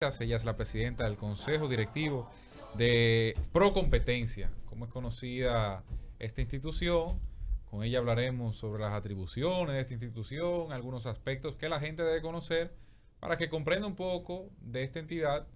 Freitas. Ella es la presidenta del Consejo Directivo de Procompetencia, como es conocida esta institución. Con ella hablaremos sobre las atribuciones de esta institución, algunos aspectos que la gente debe conocer para que comprenda un poco de esta entidad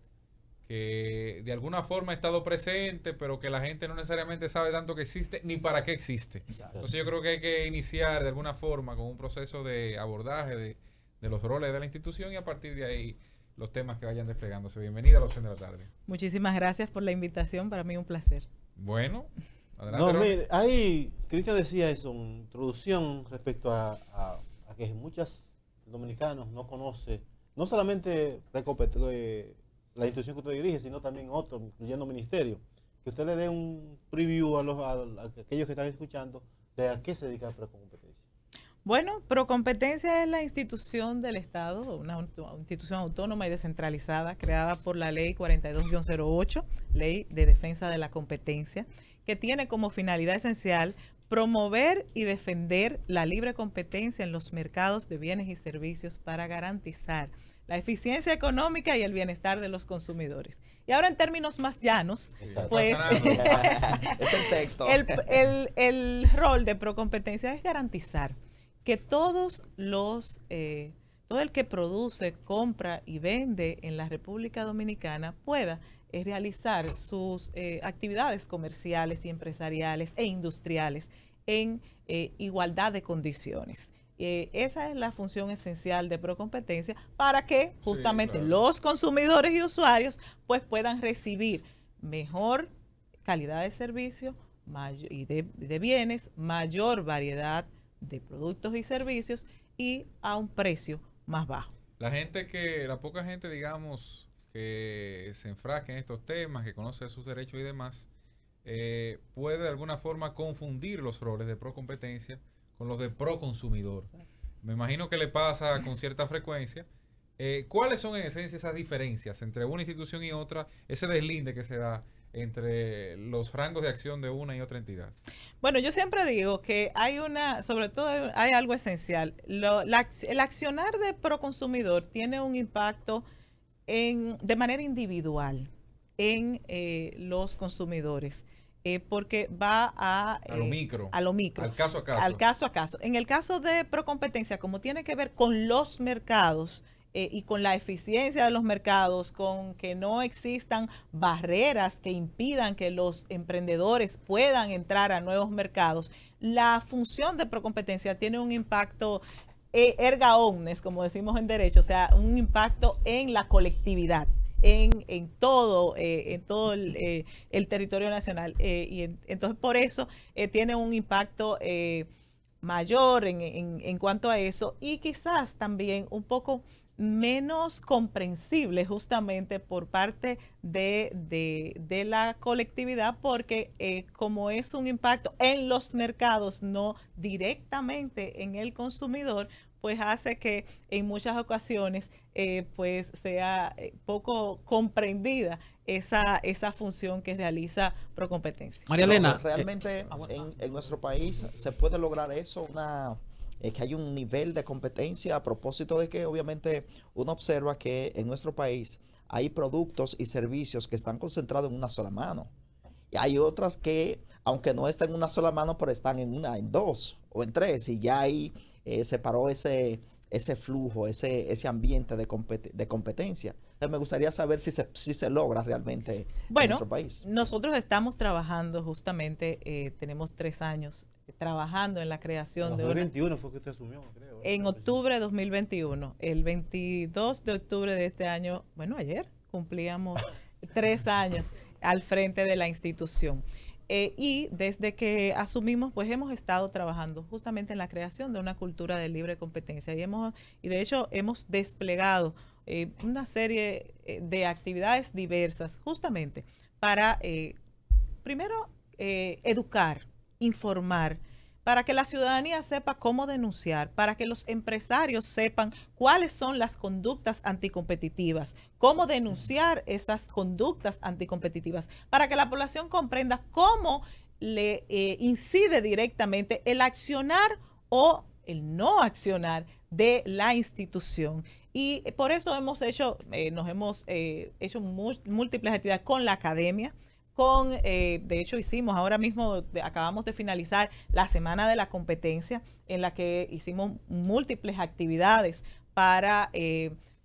que de alguna forma ha estado presente, pero que la gente no necesariamente sabe tanto que existe ni para qué existe. Exacto. Entonces yo creo que hay que iniciar de alguna forma con un proceso de abordaje de los roles de la institución y a partir de ahí los temas que vayan desplegándose. Bienvenida a la opción de la tarde. Muchísimas gracias por la invitación, para mí un placer. Bueno, adelante. No, mire, ahí Cristian decía eso, en introducción respecto a que muchos dominicanos no conocen, no solamente la institución que usted dirige, sino también otros, incluyendo ministerio. Que usted le dé un preview a aquellos que están escuchando de a qué se dedica Procompetencia. Bueno, Procompetencia es la institución del Estado, una institución autónoma y descentralizada creada por la Ley 42-08, Ley de Defensa de la Competencia, que tiene como finalidad esencial promover y defender la libre competencia en los mercados de bienes y servicios para garantizar la eficiencia económica y el bienestar de los consumidores. Y ahora en términos más llanos, pues es el texto. El rol de Procompetencia es garantizar que todo el que produce, compra y vende en la República Dominicana pueda realizar sus actividades comerciales y empresariales e industriales en igualdad de condiciones. Esa es la función esencial de Procompetencia para que justamente los consumidores y usuarios pues puedan recibir mejor calidad de servicio y de bienes, mayor variedad de productos y servicios y a un precio más bajo. La poca gente, digamos, que se enfrasca en estos temas, que conoce sus derechos y demás, puede de alguna forma confundir los roles de Procompetencia con los de Proconsumidor. Me imagino que le pasa con cierta frecuencia. ¿Cuáles son en esencia esas diferencias entre una institución y otra, ese deslinde que se da entre los rangos de acción de una y otra entidad? Bueno, yo siempre digo que sobre todo hay algo esencial. El accionar de Proconsumidor tiene un impacto de manera individual en los consumidores. Porque va a lo micro, al caso a caso. En el caso de Procompetencia, como tiene que ver con los mercados y con la eficiencia de los mercados, con que no existan barreras que impidan que los emprendedores puedan entrar a nuevos mercados, la función de Procompetencia tiene un impacto erga omnes, como decimos en derecho, o sea, un impacto en la colectividad. En todo el territorio nacional entonces por eso tiene un impacto mayor en cuanto a eso y quizás también un poco menos comprensible justamente por parte de la colectividad porque como es un impacto en los mercados, no directamente en el consumidor, pues hace que en muchas ocasiones pues sea poco comprendida esa función que realiza Procompetencia. María Elena, realmente en nuestro país se puede lograr eso, que hay un nivel de competencia a propósito de que obviamente uno observa que en nuestro país hay productos y servicios que están concentrados en una sola mano. Y hay otras que, aunque no están en una sola mano, pero están en dos o en tres, y ya ahí se paró ese flujo, ese ambiente de competencia. Entonces me gustaría saber si se logra realmente en nuestro país. Nosotros estamos trabajando justamente, tenemos 3 años trabajando en la creación de 2021 fue que usted asumió, creo. En octubre de 2021, el 22 de octubre de este año, bueno, ayer cumplíamos 3 años al frente de la institución. Y desde que asumimos, pues hemos estado trabajando justamente en la creación de una cultura de libre competencia y de hecho hemos desplegado una serie de actividades diversas justamente para, primero, educar, informar, para que la ciudadanía sepa cómo denunciar, para que los empresarios sepan cuáles son las conductas anticompetitivas, cómo denunciar esas conductas anticompetitivas, para que la población comprenda cómo le incide directamente el accionar o el no accionar de la institución Y por eso hemos hecho, nos hemos hecho múltiples actividades con la academia, de hecho hicimos ahora mismo, acabamos de finalizar la Semana de la Competencia, en la que hicimos múltiples actividades para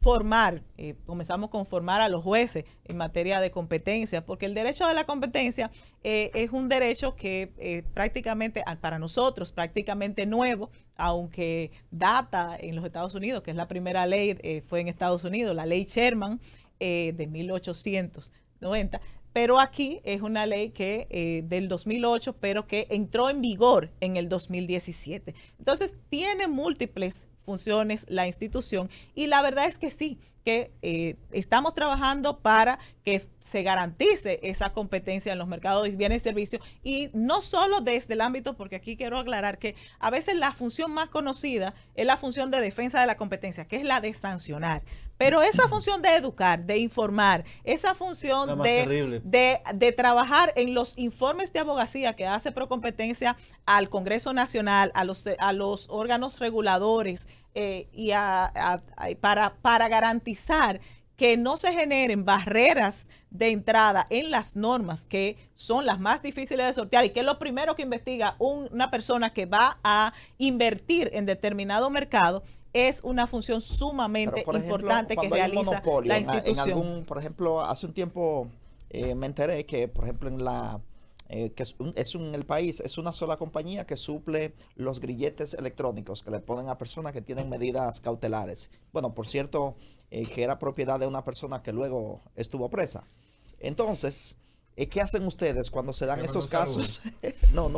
formar, comenzamos con formar a los jueces en materia de competencia, porque el derecho de la competencia es un derecho que prácticamente, para nosotros, prácticamente nuevo, aunque data en los Estados Unidos, que es la primera ley, fue en Estados Unidos, la ley Sherman de 1890, pero aquí es una ley que del 2008, pero que entró en vigor en el 2017. Entonces, tiene múltiples funciones la institución y la verdad es que sí, que estamos trabajando para que se garantice esa competencia en los mercados de bienes y servicios, y no solo desde el ámbito, porque aquí quiero aclarar que a veces la función más conocida es la función de defensa de la competencia, que es la de sancionar, pero esa función de educar, de informar, esa función de trabajar en los informes de abogacía que hace Procompetencia al Congreso Nacional, a los órganos reguladores, y para garantizar que no se generen barreras de entrada en las normas, que son las más difíciles de sortear y que es lo primero que investiga una persona que va a invertir en determinado mercado. Es una función sumamente importante que realiza la institución. Por ejemplo, hace un tiempo me enteré que, por ejemplo, en el país es una sola compañía que suple los grilletes electrónicos que le ponen a personas que tienen medidas cautelares. Bueno, por cierto, que era propiedad de una persona que luego estuvo presa. Entonces, ¿qué hacen ustedes cuando se dan esos casos? No.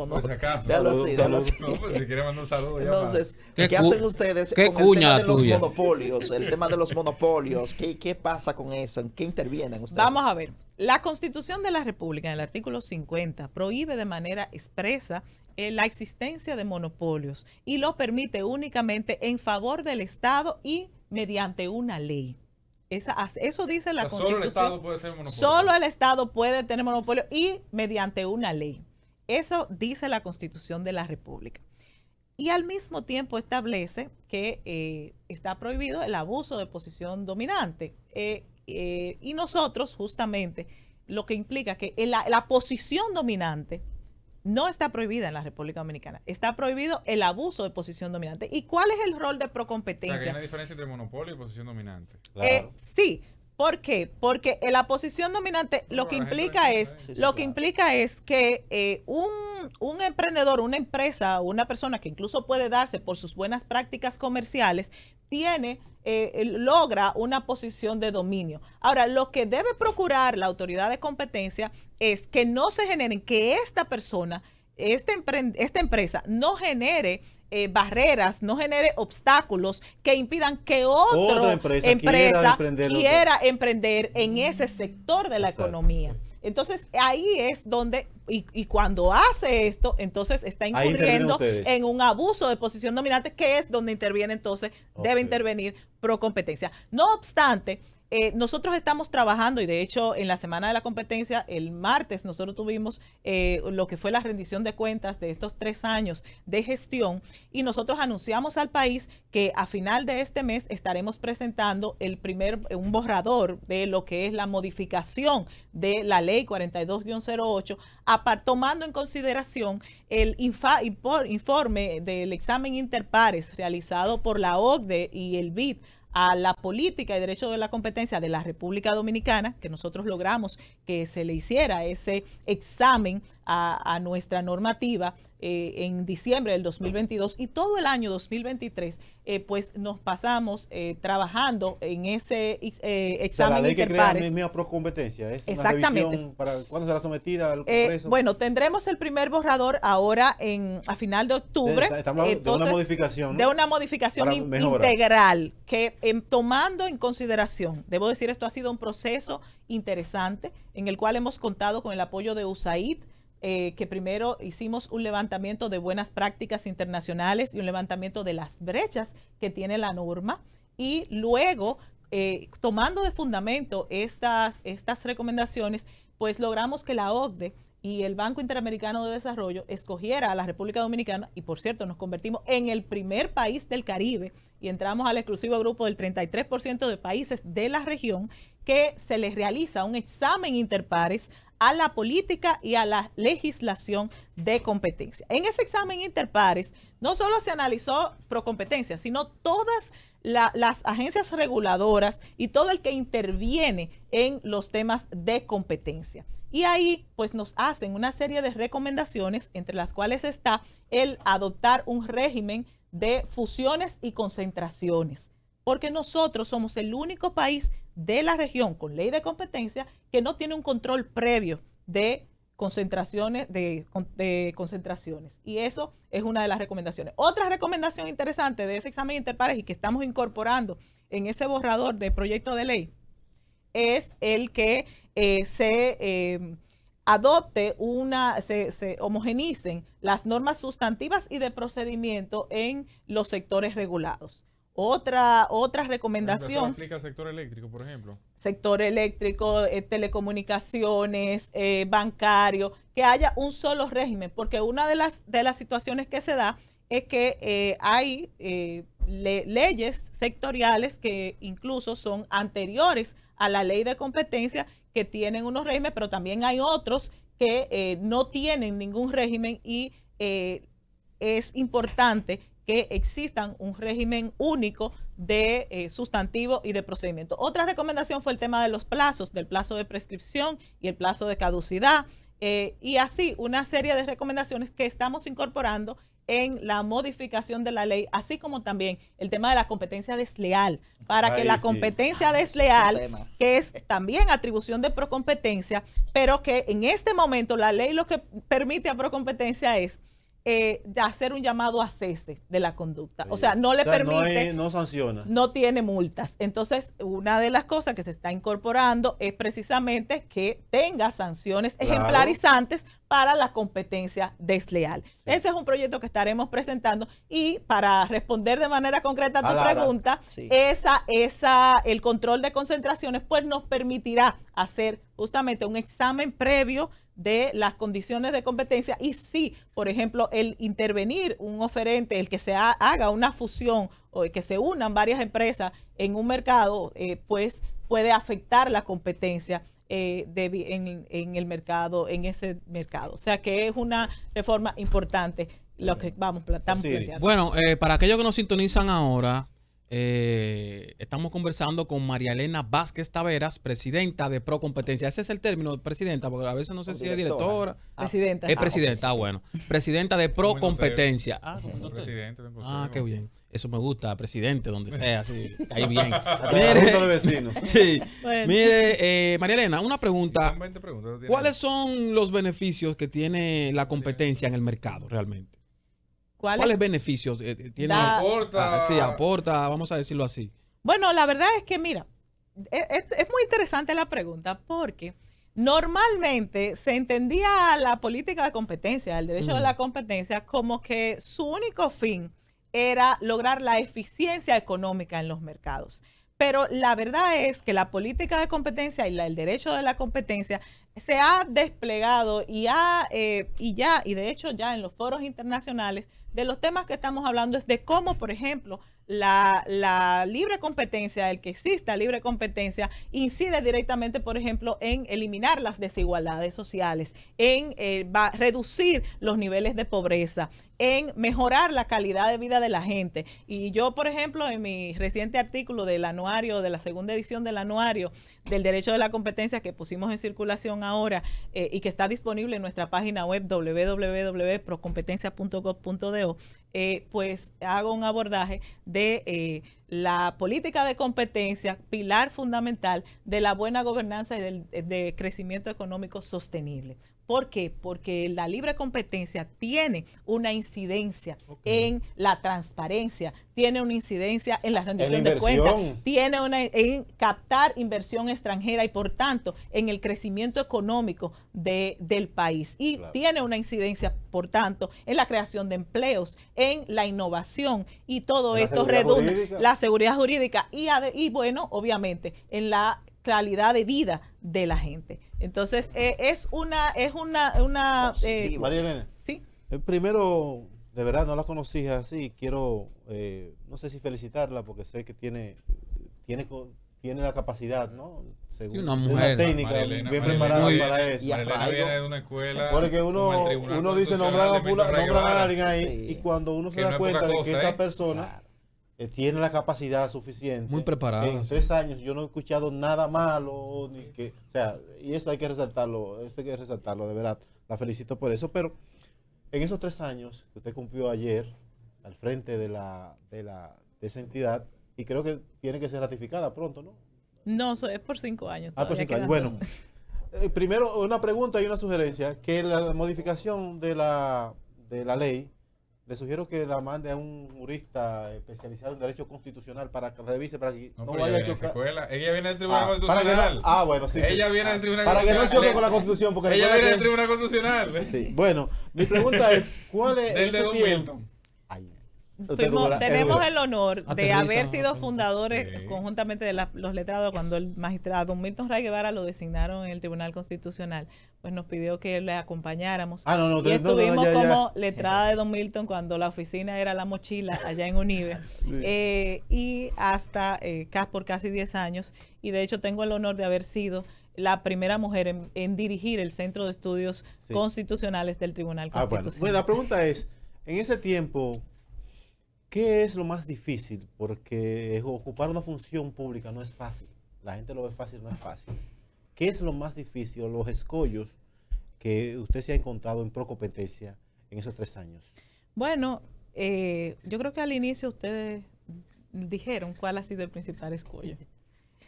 Déjalo así. No, pues si quiere mandar un saludo. Entonces, ¿qué hacen ustedes con el tema de los monopolios? El tema de los monopolios. ¿Qué pasa con eso? ¿En qué intervienen ustedes? Vamos a ver. La Constitución de la República, en el artículo 50, prohíbe de manera expresa la existencia de monopolios y lo permite únicamente en favor del Estado y mediante una ley. Eso dice la Constitución. Solo el Estado puede ser monopolio. Solo el Estado puede tener monopolio y mediante una ley. Eso dice la Constitución de la República. Y al mismo tiempo establece que está prohibido el abuso de posición dominante. Y nosotros, justamente, lo que implica que la posición dominante no está prohibida en la República Dominicana. Está prohibido el abuso de posición dominante. ¿Y cuál es el rol de Procompetencia? O sea, que hay una diferencia entre monopolio y posición dominante. Claro. Sí. ¿Por qué? Porque la posición dominante lo que implica es que un emprendedor, una empresa, una persona que incluso puede darse por sus buenas prácticas comerciales, logra una posición de dominio. Ahora, lo que debe procurar la autoridad de competencia es que no se generen, que esta persona, esta empresa no genere barreras, no genere obstáculos que impidan que otra empresa quiera emprender en ese sector de la economía. Entonces, ahí es donde, y cuando hace esto, entonces está incurriendo en un abuso de posición dominante, que es donde interviene, entonces, debe intervenir Procompetencia. No obstante, nosotros estamos trabajando, y de hecho en la Semana de la Competencia, el martes, nosotros tuvimos lo que fue la rendición de cuentas de estos 3 años de gestión, y nosotros anunciamos al país que a final de este mes estaremos presentando un borrador de lo que es la modificación de la ley 42-08, tomando en consideración el informe del examen interpares realizado por la OCDE y el BID a la política y derecho de la competencia de la República Dominicana, que nosotros logramos que se le hiciera ese examen a nuestra normativa en diciembre del 2022, y todo el año 2023 pues nos pasamos trabajando en ese examen la ley interpares. Que crea misma Procompetencia, ¿es exactamente. Una revisión para cuándo será sometida al Congreso? Bueno, tendremos el primer borrador ahora a final de octubre. Estamos hablando de una modificación, ¿no? De una modificación integral que tomando en consideración, debo decir, esto ha sido un proceso interesante en el cual hemos contado con el apoyo de USAID, que primero hicimos un levantamiento de buenas prácticas internacionales y un levantamiento de las brechas que tiene la norma, y luego tomando de fundamento estas recomendaciones, pues logramos que la OCDE y el Banco Interamericano de Desarrollo escogiera a la República Dominicana, y por cierto nos convertimos en el primer país del Caribe y entramos al exclusivo grupo del 33% de países de la región, que se les realiza un examen interpares a la política y a la legislación de competencia. En ese examen interpares no solo se analizó Procompetencia, sino todas las agencias reguladoras y todo el que interviene en los temas de competencia. Y ahí pues nos hacen una serie de recomendaciones, entre las cuales está el adoptar un régimen de fusiones y concentraciones, porque nosotros somos el único país de la región con ley de competencia que no tiene un control previo de concentraciones, de concentraciones. Y eso es una de las recomendaciones. Otra recomendación interesante de ese examen interpares y que estamos incorporando en ese borrador de proyecto de ley es el que se homogenicen las normas sustantivas y de procedimiento en los sectores regulados. Otra recomendación. ¿Eso aplica al sector eléctrico, por ejemplo? Sector eléctrico, telecomunicaciones, bancario, que haya un solo régimen, porque una de las situaciones que se da es que hay leyes sectoriales que incluso son anteriores a la ley de competencia, que tienen unos regímenes, pero también hay otros que no tienen ningún régimen, y es importante que existan un régimen único de sustantivo y de procedimiento. Otra recomendación fue el tema de los plazos, del plazo de prescripción y el plazo de caducidad, y así una serie de recomendaciones que estamos incorporando en la modificación de la ley, así como también el tema de la competencia desleal, para que la competencia desleal, que es también atribución de Procompetencia, pero que en este momento la ley lo que permite a Procompetencia es de hacer un llamado a cese de la conducta. Sí. O sea, no le permite, no sanciona. no tiene multas. Entonces, una de las cosas que se está incorporando es precisamente que tenga sanciones ejemplarizantes para la competencia desleal. Sí. Ese es un proyecto que estaremos presentando, y para responder de manera concreta a tu pregunta, sí, el control de concentraciones pues nos permitirá hacer justamente un examen previo de las condiciones de competencia, y si, por ejemplo, el intervenir un oferente, el que se haga una fusión o el que se unan varias empresas en un mercado, pues puede afectar la competencia en el mercado, en ese mercado. O sea que es una reforma importante lo que estamos planteando. Bueno, para aquellos que nos sintonizan ahora, estamos conversando con María Elena Vázquez Taveras, presidenta de Procompetencia. Ese es el término, presidenta, porque a veces no sé si es directora. Presidenta. Es presidenta, bueno. Presidenta de Procompetencia. Presidente. Qué bien. Eso me gusta, presidente, donde sea, así, ahí bien. De vecinos. Sí. Bueno. Mire, María Elena, una pregunta. ¿Cuáles son los beneficios que tiene la competencia en el mercado realmente? ¿Cuáles beneficios tiene? Aporta. Sí, aporta, vamos a decirlo así. Bueno, la verdad es que, mira, es muy interesante la pregunta, porque normalmente se entendía la política de competencia, el derecho de la competencia, como que su único fin era lograr la eficiencia económica en los mercados. Pero la verdad es que la política de competencia y el derecho de la competencia se ha desplegado y de hecho ya en los foros internacionales, de los temas que estamos hablando es de cómo, por ejemplo, la libre competencia, el que exista libre competencia, incide directamente, por ejemplo, en eliminar las desigualdades sociales, en reducir los niveles de pobreza, en mejorar la calidad de vida de la gente. Y yo, por ejemplo, en mi reciente artículo del anuario, de la segunda edición del anuario del derecho de la competencia, que pusimos en circulación ahora y que está disponible en nuestra página web www.procompetencia.gov.do, pues hago un abordaje de la política de competencia, pilar fundamental de la buena gobernanza y de crecimiento económico sostenible. ¿Por qué? Porque la libre competencia tiene una incidencia en la transparencia, tiene una incidencia en la rendición de cuentas, tiene en captar inversión extranjera y por tanto en el crecimiento económico del país, y tiene una incidencia por tanto en la creación de empleos, en la innovación, y todo esto redunda la seguridad jurídica y bueno, obviamente en la calidad de vida de la gente. Entonces, es una María Elena, sí. primero, de verdad, no la conocía así. Quiero, no sé si felicitarla, porque sé que tiene la capacidad, ¿no? Sí, una mujer, técnica María bien Elena preparada viene- para eso. María Elena viene de una escuela. Porque como el Tribunal uno dice Constitucional de Milton Ray nombran a Guevara. alguien ahí, Sí. y cuando uno se Que da no es cuenta poca de cosa, que esa ¿eh? persona tiene la capacidad suficiente. Muy preparada, En sí. 3 años yo no he escuchado nada malo, ni que, o sea, y eso hay que resaltarlo, de verdad. La felicito por eso, pero en esos 3 años que usted cumplió ayer al frente de esa entidad, y creo que tiene que ser ratificada pronto, ¿no? No, es por 5 años. Por todavía 5 años. quedan Bueno, dos. primero una pregunta y una sugerencia, que la modificación de la ley, le sugiero que la mande a un jurista especializado en derecho constitucional para que revise, para que No, no pero vaya a ella viene de esa chocar. escuela. Ella viene del Tribunal Para que Constitucional. no, bueno, sí. Ella viene del Tribunal Para que no Constitucional. choque con la Constitución, porque Ella recuerda viene del que- Tribunal Constitucional. Sí. Bueno, mi pregunta es, ¿cuál es Del ese de Don tiempo? Milton. Ay, usted dura, Tenemos dura. el honor de Aterriza, haber sido aterriza. fundadores Sí. conjuntamente de los letrados cuando el magistrado don Milton Ray Guevara lo designaron en el Tribunal Constitucional. Pues nos pidió que le acompañáramos. Ah, no, y no, no, estuvimos ya, ya. como letrada de don Milton cuando la oficina era La Mochila allá en Unive. Sí. Y hasta por casi 10 años. Y de hecho tengo el honor de haber sido la primera mujer en dirigir el Centro de Estudios Sí. Constitucionales del Tribunal Bueno. Constitucional. Bueno, la pregunta es, en ese tiempo, ¿qué es lo más difícil? Porque ocupar una función pública no es fácil. La gente lo ve fácil, no es fácil. ¿Qué es lo más difícil o los escollos que usted se ha encontrado en Procompetencia en esos 3 años? Bueno, yo creo que al inicio ustedes dijeron cuál ha sido el principal escollo.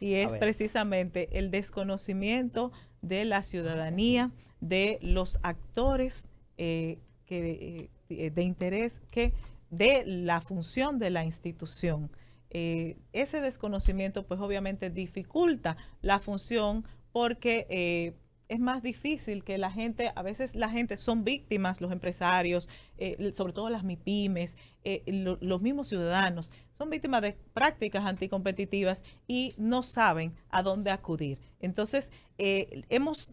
Y es ver. precisamente el desconocimiento de la ciudadanía, de los actores de interés, de la función de la institución. Ese desconocimiento pues obviamente dificulta la función porque es más difícil que la gente, a veces la gente son víctimas, los empresarios, sobre todo las MIPYMES, los mismos ciudadanos, son víctimas de prácticas anticompetitivas y no saben a dónde acudir. Entonces,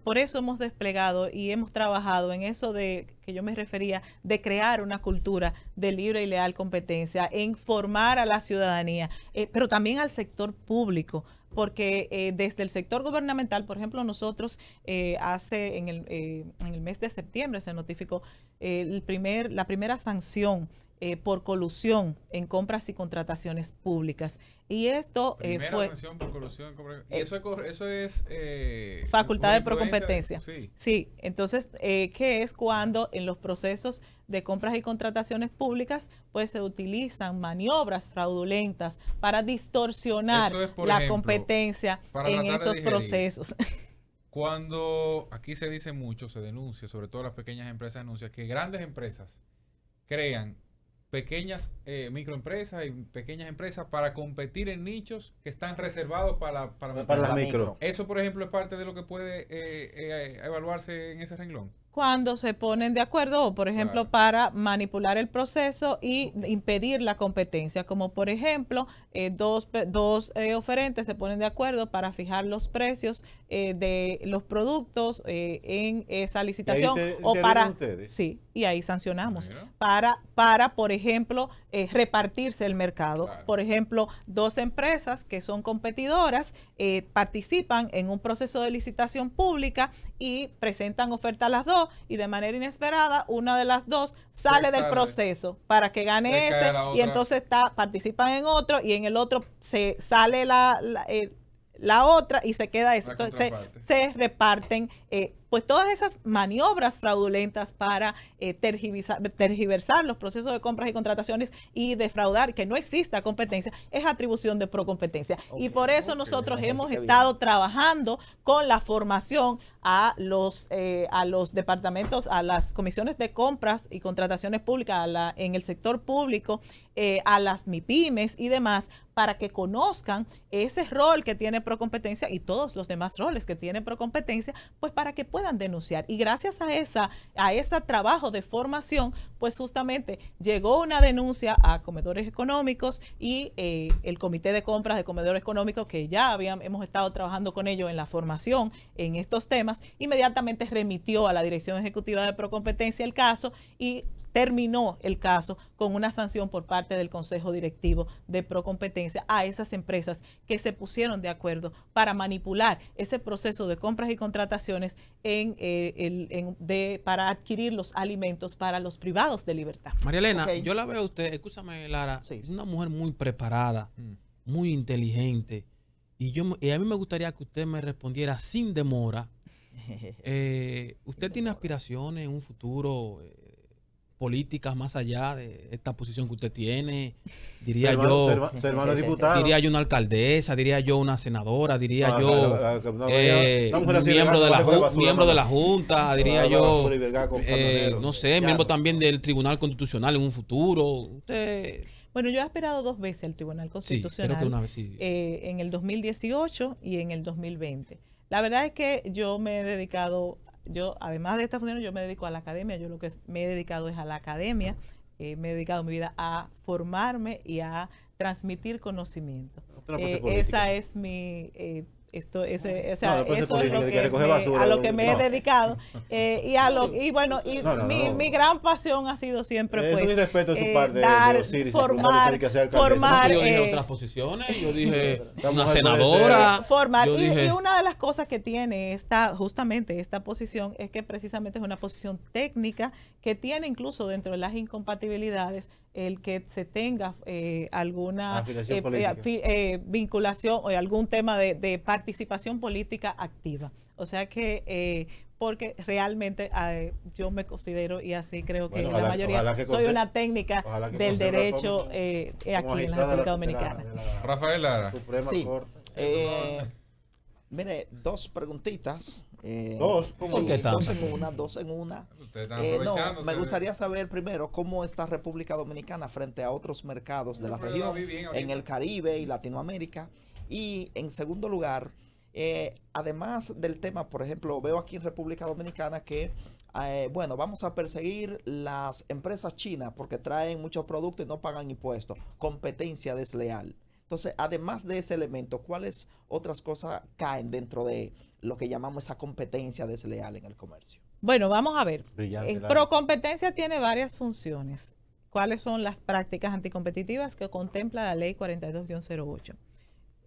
por eso hemos desplegado y hemos trabajado en eso de que yo me refería, de crear una cultura de libre y leal competencia, en formar a la ciudadanía, pero también al sector público, porque desde el sector gubernamental, por ejemplo, nosotros en el mes de septiembre se notificó la primera sanción por colusión en compras y contrataciones públicas. Y esto Primera fue sanción por colusión. Y eso es facultad una de procompetencia. Sí. Sí, entonces, ¿qué es cuando en los procesos de compras y contrataciones públicas pues se utilizan maniobras fraudulentas para distorsionar Eso es, por la ejemplo, competencia para en tratar de esos digerir. procesos? Cuando aquí se dice mucho, se denuncia, sobre todo las pequeñas empresas denuncian, que grandes empresas crean pequeñas microempresas y pequeñas empresas para competir en nichos que están reservados para Las micro. Eso, por ejemplo, es parte de lo que puede evaluarse en ese renglón. Cuando se ponen de acuerdo, o por ejemplo, Claro. para manipular el proceso y impedir la competencia, como por ejemplo, dos oferentes se ponen de acuerdo para fijar los precios de los productos en esa licitación, o para ustedes. sí, y ahí sancionamos Mira. para por ejemplo, repartirse el mercado. Claro. Por ejemplo, 2 empresas que son competidoras participan en un proceso de licitación pública y presentan oferta a las 2, y de manera inesperada una de las 2 sale del sale. proceso para que gane Le cae ese, a la y otra. entonces participan en otro, y en el otro se sale la otra y se queda eso. La Entonces contraparte. se reparten pues todas esas maniobras fraudulentas para tergiversar los procesos de compras y contrataciones y defraudar, que no exista competencia, es atribución de procompetencia. Y por eso nosotros hemos Qué bien. estado trabajando con la formación a los departamentos, a las comisiones de compras y contrataciones públicas en el sector público, a las MIPYMES y demás, para que conozcan ese rol que tiene Procompetencia y todos los demás roles que tiene Procompetencia, pues para que puedan denunciar. Y gracias a ese trabajo de formación, pues justamente llegó una denuncia a comedores económicos y el Comité de Compras de Comedores Económicos, que ya hemos estado trabajando con ellos en la formación en estos temas, inmediatamente remitió a la Dirección Ejecutiva de Procompetencia el caso y terminó el caso con una sanción por parte del Consejo Directivo de Procompetencia a esas empresas que se pusieron de acuerdo para manipular ese proceso de compras y contrataciones para adquirir los alimentos para los privados de libertad. María Elena, yo la veo a usted, escúchame Lara, es una mujer muy preparada, muy inteligente, y a mí me gustaría que usted me respondiera sin demora. ¿Usted tiene aspiraciones en un futuro políticas más allá de esta posición que usted tiene? Diría yo, su hermano diputado. Diría yo una alcaldesa, diría yo una senadora, diría yo miembro de la Junta, diría yo, no sé, miembro también del Tribunal Constitucional en un futuro. Usted... Bueno, yo he esperado 2 veces al Tribunal Constitucional, sí, creo que una vez, sí. En el 2018 y en el 2020. La verdad es que yo me he dedicado, además de esta función, yo me dedico a la academia. Yo lo que me he dedicado es a la academia. Me he dedicado mi vida a formarme y a transmitir conocimiento. Esa es mi... eso es a lo que me he dedicado mi gran pasión ha sido siempre es un irrespeto de su parte formar yo dije otras posiciones, yo dije una senadora, formar y una de las cosas que tiene justamente esta posición es que precisamente es una posición técnica que tiene incluso dentro de las incompatibilidades el que se tenga alguna vinculación o algún tema de participación política activa. O sea que, porque realmente yo me considero, y así creo que la mayoría, soy una técnica del derecho aquí en la República Dominicana. Rafael Lara. Sí. Mire, 2 preguntitas. ¿Dos? ¿Cómo? Sí, dos en una. Me gustaría saber primero cómo está República Dominicana frente a otros mercados de la región, en el Caribe y Latinoamérica. Y en segundo lugar, además del tema, por ejemplo, veo aquí en República Dominicana que, vamos a perseguir las empresas chinas porque traen muchos productos y no pagan impuestos. Competencia desleal. Entonces, además de ese elemento, ¿cuáles otras cosas caen dentro de lo que llamamos esa competencia desleal en el comercio? Bueno, vamos a ver. Procompetencia tiene varias funciones. ¿Cuáles son las prácticas anticompetitivas que contempla la Ley 42-08?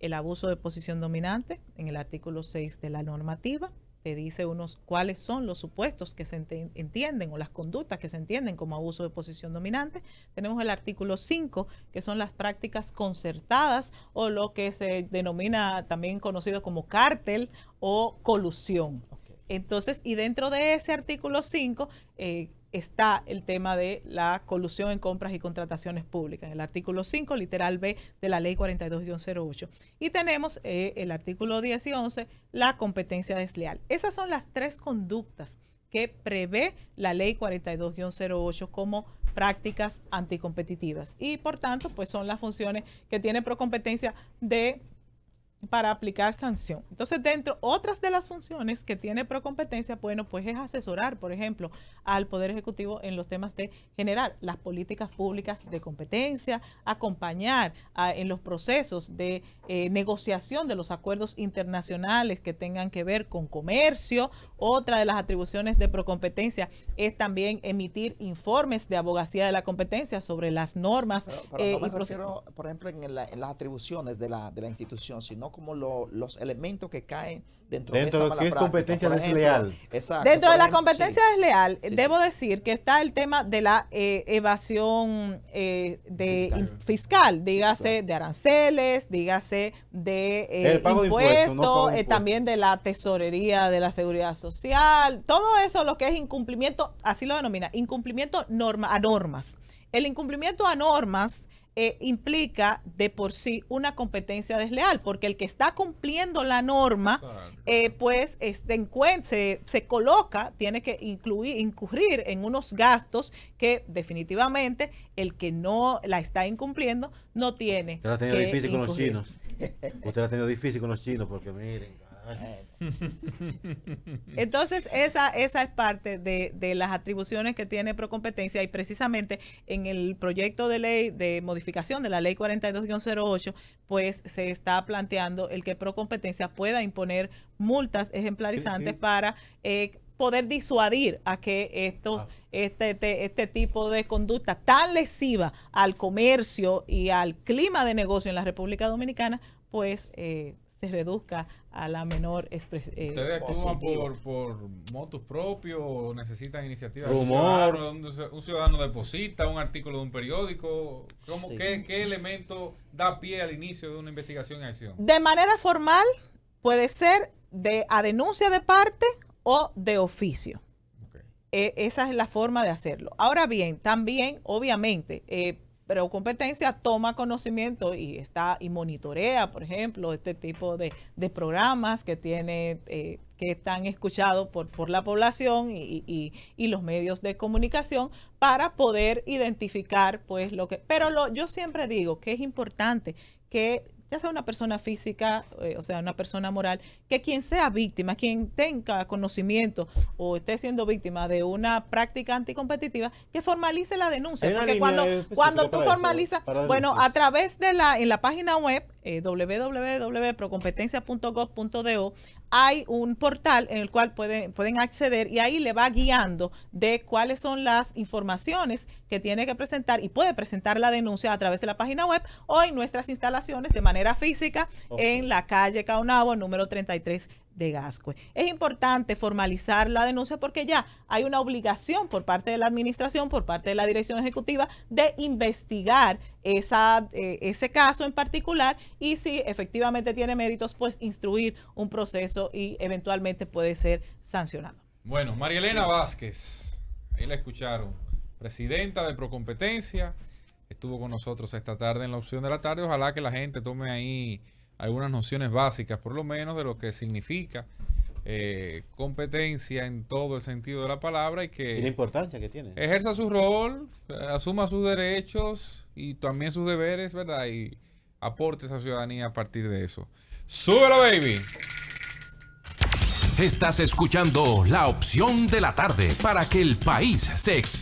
El abuso de posición dominante, en el artículo 6 de la normativa, te dice cuáles son los supuestos que se entienden o las conductas que se entienden como abuso de posición dominante. Tenemos el artículo 5, que son las prácticas concertadas o lo que se denomina también conocido como cártel o colusión. Entonces, y dentro de ese artículo 5 está el tema de la colusión en compras y contrataciones públicas, el artículo 5, literal B de la Ley 42-08. Y tenemos el artículo 10 y 11, la competencia desleal. Esas son las 3 conductas que prevé la Ley 42-08 como prácticas anticompetitivas. Y por tanto, pues son las funciones que tiene Procompetencia para aplicar sanción. Entonces, otras de las funciones que tiene Procompetencia, bueno, pues es asesorar, por ejemplo, al Poder Ejecutivo en los temas de generar las políticas públicas de competencia, acompañar en los procesos de negociación de los acuerdos internacionales que tengan que ver con comercio. Otra de las atribuciones de Procompetencia es también emitir informes de abogacía de la competencia sobre las normas. Pero no me refiero, por ejemplo, en las atribuciones de la institución, sino como los elementos que caen dentro de esa mala práctica. Competencia desleal. Exacto. Dentro de la competencia desleal, debo decir que está el tema de la evasión fiscal, dígase de aranceles, dígase de impuestos, también de la tesorería de la seguridad social, todo eso lo que es incumplimiento, así lo denomina, incumplimiento a normas. El incumplimiento a normas implica de por sí una competencia desleal, porque el que está cumpliendo la norma, pues se coloca, tiene que incurrir en unos gastos que definitivamente el que no la está incumpliendo no tiene. Usted la ha tenido difícil con los chinos. Usted la ha tenido difícil con los chinos porque miren. Entonces esa es parte de las atribuciones que tiene Procompetencia, y precisamente en el proyecto de ley de modificación de la ley 42-08 pues se está planteando el que Procompetencia pueda imponer multas ejemplarizantes para poder disuadir a que este tipo de conducta tan lesiva al comercio y al clima de negocio en la República Dominicana pues se reduzca a la menor expresión. ¿Ustedes actúan por motus propios o necesitan iniciativas? Un ciudadano deposita un artículo de un periódico. ¿Qué elemento da pie al inicio de una investigación y acción? De manera formal puede ser a denuncia de parte o de oficio. Esa es la forma de hacerlo. Ahora bien, también, obviamente, Procompetencia toma conocimiento y monitorea, por ejemplo, este tipo de programas que que están escuchados por la población y los medios de comunicación para poder identificar pues pero yo siempre digo que es importante que ya sea una persona física, o sea, una persona moral, que quien sea víctima, quien tenga conocimiento o esté siendo víctima de una práctica anticompetitiva, que formalice la denuncia. Porque cuando tú formalizas, bueno, a través de en la página web, www.procompetencia.gov.do, hay un portal en el cual pueden acceder y ahí le va guiando de cuáles son las informaciones que tiene que presentar, y puede presentar la denuncia a través de la página web o en nuestras instalaciones de manera física en la calle Caonabo, número 33 de Gascue. Es importante formalizar la denuncia porque ya hay una obligación por parte de la administración, por parte de la dirección ejecutiva, de investigar ese caso en particular, y si efectivamente tiene méritos, pues instruir un proceso y eventualmente puede ser sancionado. Bueno, María Elena Vázquez, ahí la escucharon, presidenta de Procompetencia, estuvo con nosotros esta tarde en la opción de la tarde. Ojalá que la gente tome ahí algunas nociones básicas, por lo menos, de lo que significa competencia en todo el sentido de la palabra, y que la importancia que tiene, ejerza su rol, asuma sus derechos y también sus deberes, ¿verdad? Y aporte a esa ciudadanía a partir de eso. ¡Súbelo, baby! Estás escuchando La Opción de la Tarde para que el país se exprese.